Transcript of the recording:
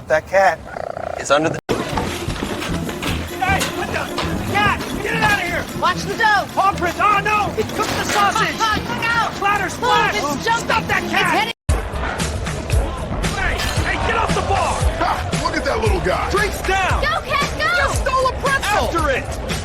out that cat. It's under the... Hey, what the? Cat! Get it out of here! Watch the dough. Paw print! Oh, no! It cooked the sausage! Look out! Splatter, splash! It's jumping. Stop that cat! Hey, get off the bar! Ha! Look at that little guy! Drinks down! Go, cat, go! Stole a pretzel! After it!